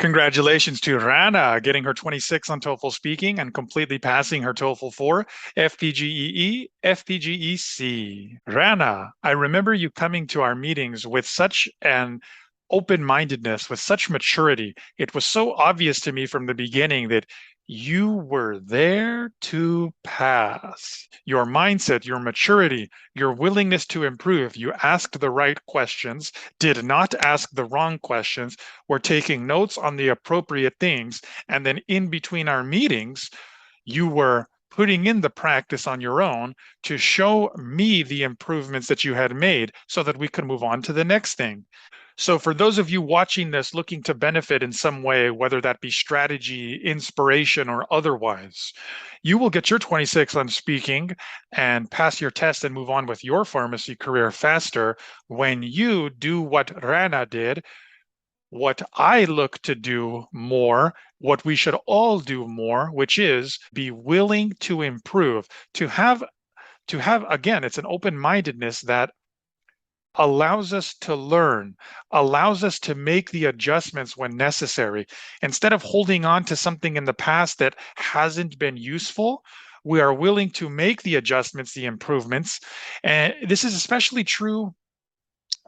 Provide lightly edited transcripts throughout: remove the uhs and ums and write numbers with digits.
Congratulations to Raana getting her 26 on TOEFL Speaking and completely passing her TOEFL 4 FPGEE, FPGEC. Raana, I remember you coming to our meetings with such an open-mindedness, with such maturity. It was so obvious to me from the beginning that you were there to pass. Your mindset, your maturity, your willingness to improve. You asked the right questions, did not ask the wrong questions, were taking notes on the appropriate things. And then in between our meetings, you were putting in the practice on your own to show me the improvements that you had made so that we could move on to the next thing. So for those of you watching this looking to benefit in some way, whether that be strategy, inspiration, or otherwise, you will get your 26 on speaking and pass your test and move on with your pharmacy career faster when you do what Raana did, what I look to do more, what we should all do more, which is be willing to improve, to have again, it's an open-mindedness that allows us to learn, allows us to make the adjustments when necessary. Instead of holding on to something in the past that hasn't been useful, we are willing to make the adjustments, the improvements. And this is especially true.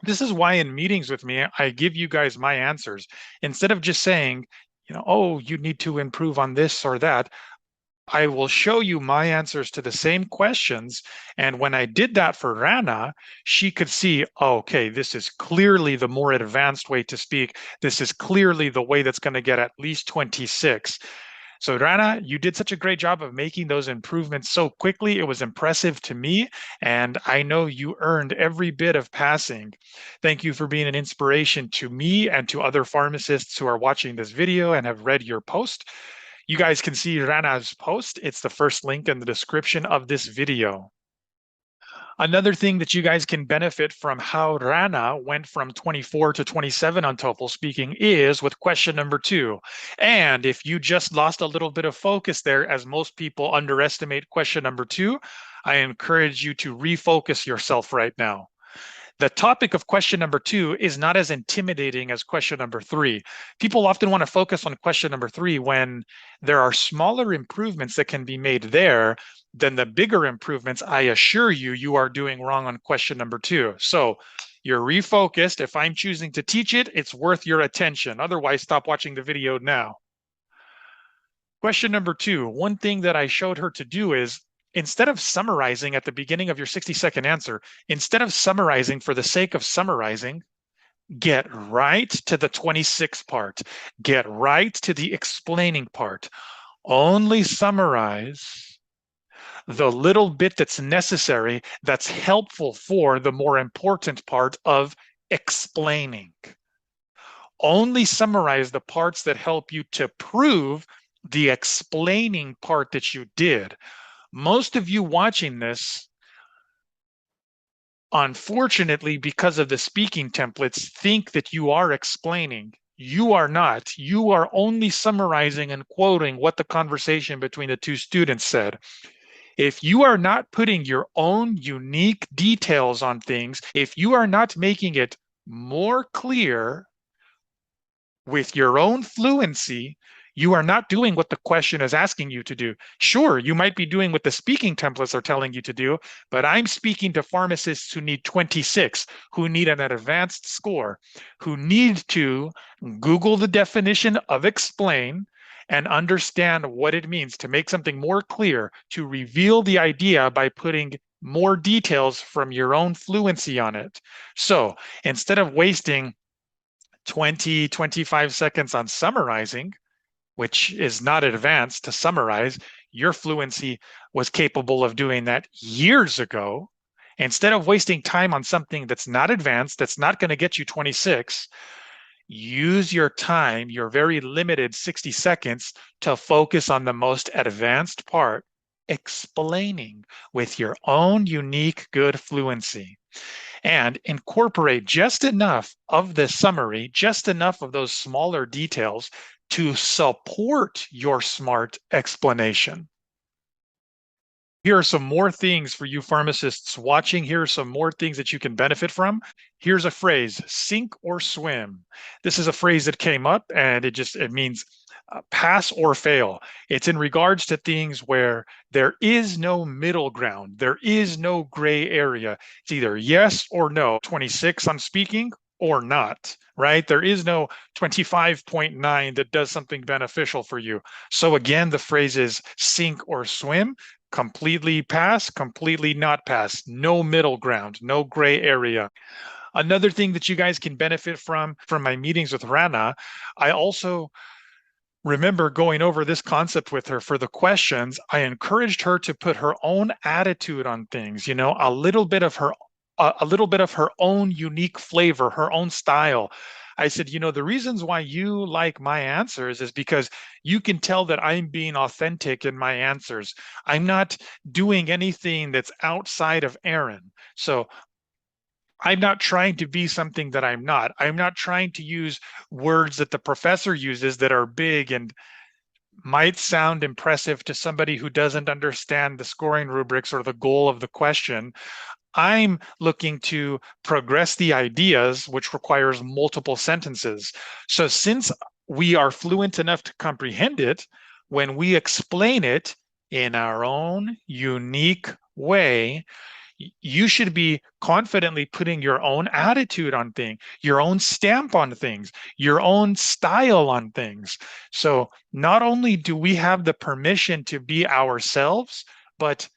This is why in meetings with me, I give you guys my answers. Instead of just saying, oh, you need to improve on this or that, I will show you my answers to the same questions. And when I did that for Raana, she could see, oh, okay, this is clearly the more advanced way to speak. This is clearly the way that's going to get at least 26. So Raana, you did such a great job of making those improvements so quickly. It was impressive to me, and I know you earned every bit of passing. Thank you for being an inspiration to me and to other pharmacists who are watching this video and have read your post. You guys can see Raana's post. It's the first link in the description of this video. Another thing that you guys can benefit from how Raana went from 24 to 27 on TOEFL speaking is with question number 2. And if you just lost a little bit of focus there, as most people underestimate question number 2, I encourage you to refocus yourself right now. The topic of question number 2 is not as intimidating as question number 3. People often want to focus on question number 3 when there are smaller improvements that can be made there than the bigger improvements I assure you you are doing wrong on question number 2. So you're refocused. If I'm choosing to teach it, it's worth your attention. Otherwise, stop watching the video now. Question number 2, one thing that I showed her to do is instead of summarizing at the beginning of your 60-second answer, instead of summarizing for the sake of summarizing, get right to the 26 part. Get right to the explaining part. Only summarize the little bit that's necessary, that's helpful for the more important part of explaining. Only summarize the parts that help you to prove the explaining part that you did. Most of you watching this, unfortunately, because of the speaking templates, think that you are explaining. You are not. You are only summarizing and quoting what the conversation between the two students said. If you are not putting your own unique details on things, if you are not making it more clear with your own fluency, you are not doing what the question is asking you to do. Sure, you might be doing what the speaking templates are telling you to do, but I'm speaking to pharmacists who need 26, who need an advanced score, who need to Google the definition of explain and understand what it means to make something more clear, to reveal the idea by putting more details from your own fluency on it. So instead of wasting 20, 25 seconds on summarizing, which is not advanced to summarize, your fluency was capable of doing that years ago. Instead of wasting time on something that's not advanced, that's not going to get you 26, use your time, your very limited 60 seconds, to focus on the most advanced part, explaining with your own unique good fluency. And incorporate just enough of the summary, just enough of those smaller details to support your smart explanation. Here are some more things for you pharmacists watching. Here are some more things that you can benefit from. Here's a phrase, sink or swim. This is a phrase that came up and it means pass or fail. It's in regards to things where there is no middle ground. There is no gray area. It's either yes or no. 26 on speaking or not, right? There is no 25.9 that does something beneficial for you. So again, the phrase is sink or swim. Completely pass, completely not pass, no middle ground, no gray area. Another thing that you guys can benefit from my meetings with Raana, I also remember going over this concept with her for the questions. I encouraged her to put her own attitude on things, a little bit of her own unique flavor, her own style. I said, the reasons why you like my answers is because you can tell that I'm being authentic in my answers. I'm not doing anything that's outside of Aaron. So I'm not trying to be something that I'm not. I'm not trying to use words that the professor uses that are big and might sound impressive to somebody who doesn't understand the scoring rubrics or the goal of the question. I'm looking to progress the ideas, which requires multiple sentences. So since we are fluent enough to comprehend it, when we explain it in our own unique way, you should be confidently putting your own attitude on things, your own stamp on things, your own style on things. So not only do we have the permission to be ourselves, but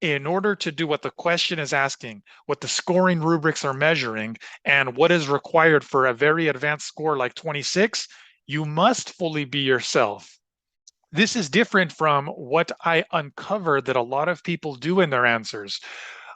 in order to do what the question is asking, what the scoring rubrics are measuring, and what is required for a very advanced score like 26, you must fully be yourself. This is different from what I uncovered that a lot of people do in their answers.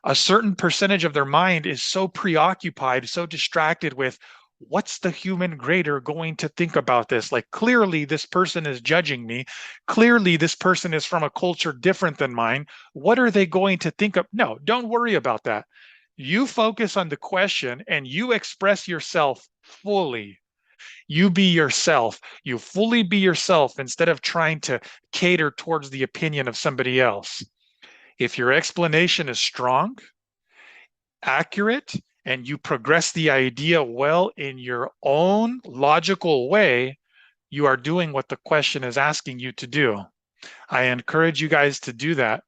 A certain percentage of their mind is so preoccupied, so distracted with what's the human grader going to think about this? Like, clearly, this person is judging me. Clearly, this person is from a culture different than mine. What are they going to think of? No, don't worry about that. You focus on the question and you express yourself fully. You be yourself. You fully be yourself instead of trying to cater towards the opinion of somebody else. If your explanation is strong, accurate, and you progress the idea well in your own logical way, you are doing what the question is asking you to do. I encourage you guys to do that.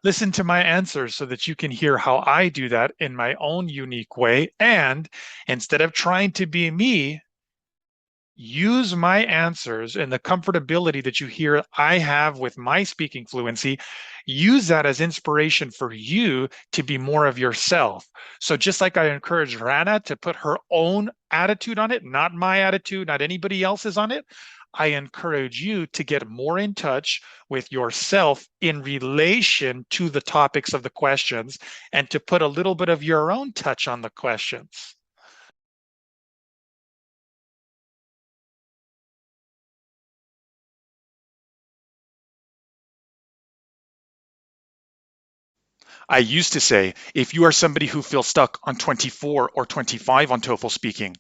Listen to my answers so that you can hear how I do that in my own unique way. And instead of trying to be me, use my answers and the comfortability that you hear I have with my speaking fluency, use that as inspiration for you to be more of yourself. So just like I encourage Raana to put her own attitude on it, not my attitude, not anybody else's on it, I encourage you to get more in touch with yourself in relation to the topics of the questions and to put a little bit of your own touch on the questions. I used to say, if you are somebody who feels stuck on 24 or 25 on TOEFL speaking,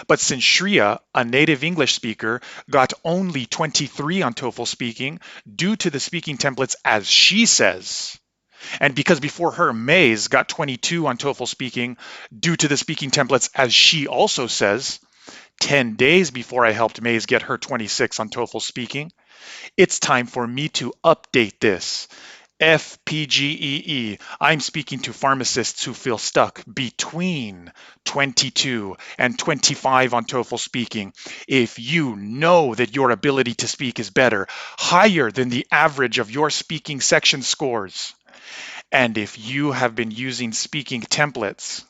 but since Shreya, a native English speaker, got only 23 on TOEFL speaking due to the speaking templates as she says, and because before her, Mays got 22 on TOEFL speaking due to the speaking templates as she also says, 10 days before I helped Mays get her 26 on TOEFL speaking, it's time for me to update this. FPGEE. I'm speaking to pharmacists who feel stuck between 22 and 25 on TOEFL speaking. If you know that your ability to speak is better, higher than the average of your speaking section scores, and if you have been using speaking templates,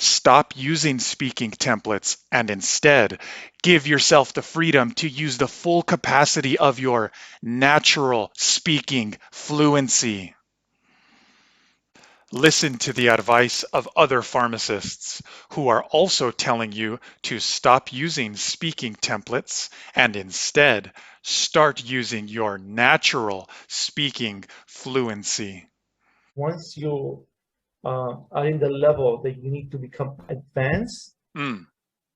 stop using speaking templates and instead give yourself the freedom to use the full capacity of your natural speaking fluency. Listen to the advice of other pharmacists who are also telling you to stop using speaking templates and instead start using your natural speaking fluency. Once you are in the level that you need to become advanced Mm.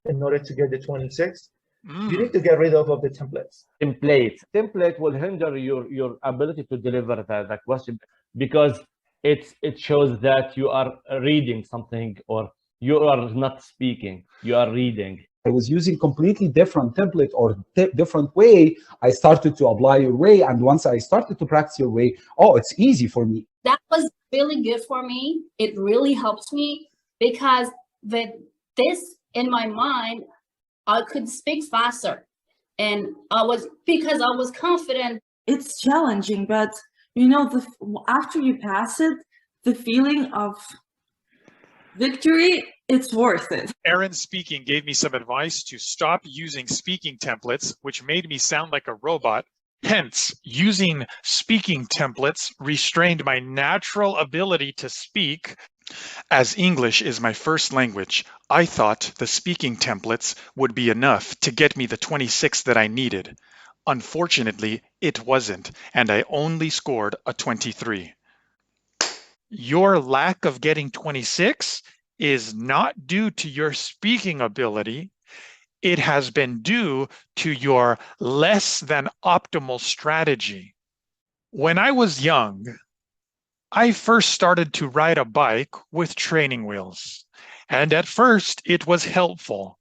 in order to get the 26, You need to get rid of the templates. Template will hinder your ability to deliver the question, because it shows that you are reading something, or you are not speaking, you are reading. I was using completely different template or different way. I started to apply your way, and once I started to practice your way, oh, it's easy for me. That was really good for me. It really helped me, because with this in my mind, I could speak faster, and because I was confident. It's challenging, but you know, after you pass it, the feeling of victory, it's worth it. Aaron Speaking gave me some advice to stop using speaking templates, which made me sound like a robot. Hence, using speaking templates restrained my natural ability to speak. As English is my first language, I thought the speaking templates would be enough to get me the 26 that I needed. Unfortunately, it wasn't, and I only scored a 23. Your lack of getting 26 is not due to your speaking ability. It has been due to your less than optimal strategy. When I was young, I first started to ride a bike with training wheels, and at first it was helpful.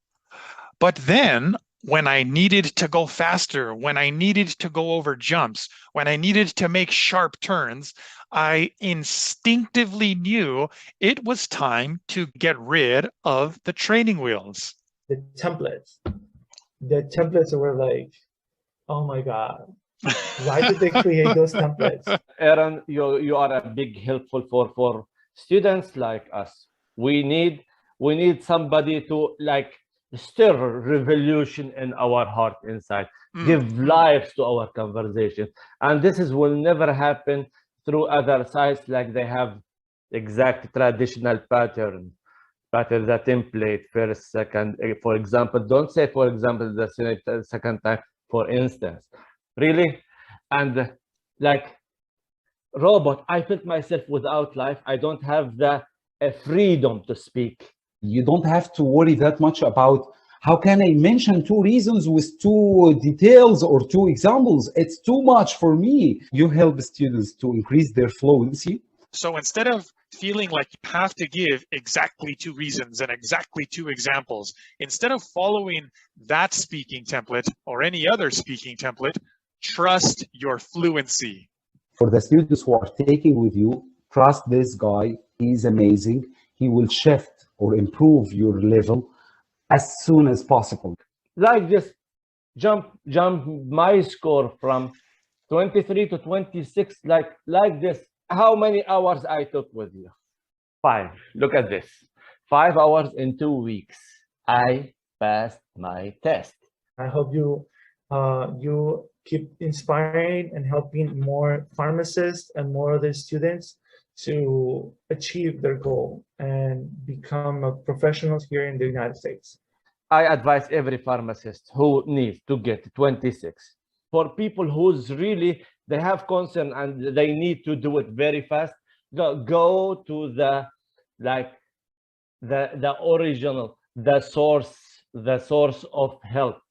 But then, when I needed to go faster, when I needed to go over jumps, when I needed to make sharp turns, I instinctively knew it was time to get rid of the training wheels. The templates were like, oh my God, why did they create those templates? Aaron, you are a big helpful for students like us. We need somebody to like stir revolution in our heart inside, give life to our conversation. And this will never happen through other sites, like they have exact traditional pattern, the template, first, second, for example. Don't say, for example, the second time, for instance. Really? And like robot, I felt myself without life. I don't have the freedom to speak. You don't have to worry that much about how can I mention 2 reasons with 2 details or 2 examples. It's too much for me. You help students to increase their fluency. So instead of feeling like you have to give exactly 2 reasons and exactly 2 examples, instead of following that speaking template or any other speaking template, trust your fluency. For the students who are taking with you, trust this guy. He's amazing. He will shift or improve your level as soon as possible. Like this, jump my score from 23 to 26, like this. How many hours I took with you? 5. Look at this. 5 hours in 2 weeks. I passed my test. I hope you keep inspiring and helping more pharmacists and more other students to achieve their goal and become a professionals here in the United States. I advise every pharmacist who needs to get 26. For people who's really, they have concern and they need to do it very fast, go to the original, the source of help.